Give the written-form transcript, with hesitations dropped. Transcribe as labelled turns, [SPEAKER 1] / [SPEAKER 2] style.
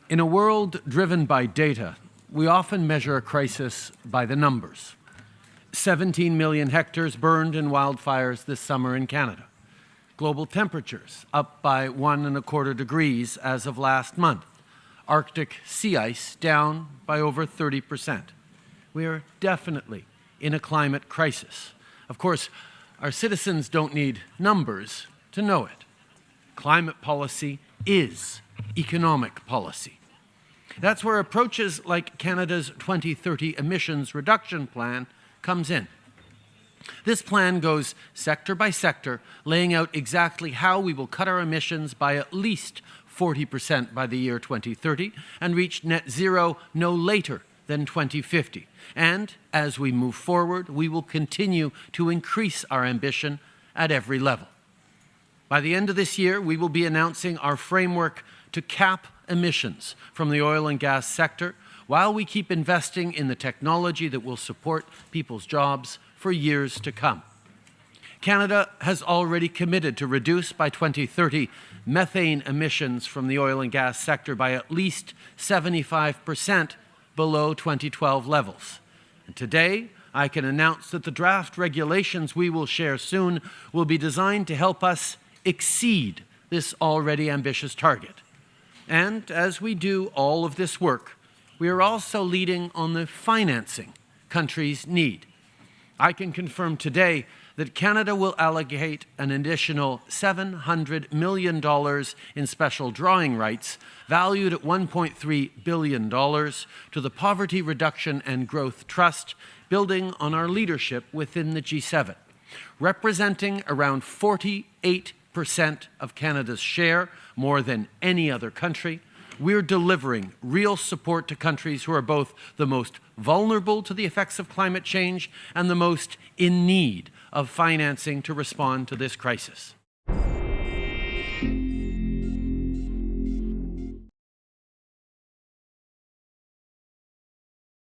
[SPEAKER 1] In a world driven by data, we often measure a crisis by the numbers. 17 million hectares burned in wildfires this summer in Canada. Global temperatures up by 1.25 degrees as of last month. Arctic sea ice down by over 30%. We are definitely in a climate crisis. Of course, our citizens don't need numbers to know it. Climate policy is economic policy. That's where approaches like Canada's 2030 emissions reduction plan comes in. This plan goes sector by sector, laying out exactly how we will cut our emissions by at least 40% by the year 2030 and reach net zero no later than 2050. And as we move forward, we will continue to increase our ambition at every level. By the end of this year, we will be announcing our framework to cap emissions from the oil and gas sector while we keep investing in the technology that will support people's jobs for years to come. Canada has already committed to reduce by 2030 methane emissions from the oil and gas sector by at least 75% below 2012 levels. And today, I can announce that the draft regulations we will share soon will be designed to help us exceed this already ambitious target. And as we do all of this work, we are also leading on the financing countries need. I can confirm today that Canada will allocate an additional $700 million in special drawing rights, valued at $1.3 billion, to the Poverty Reduction and Growth Trust, building on our leadership within the G7. Representing around 48% of Canada's share, more than any other country, we're delivering real support to countries who are both the most vulnerable to the effects of climate change and the most in need of financing to respond to this crisis.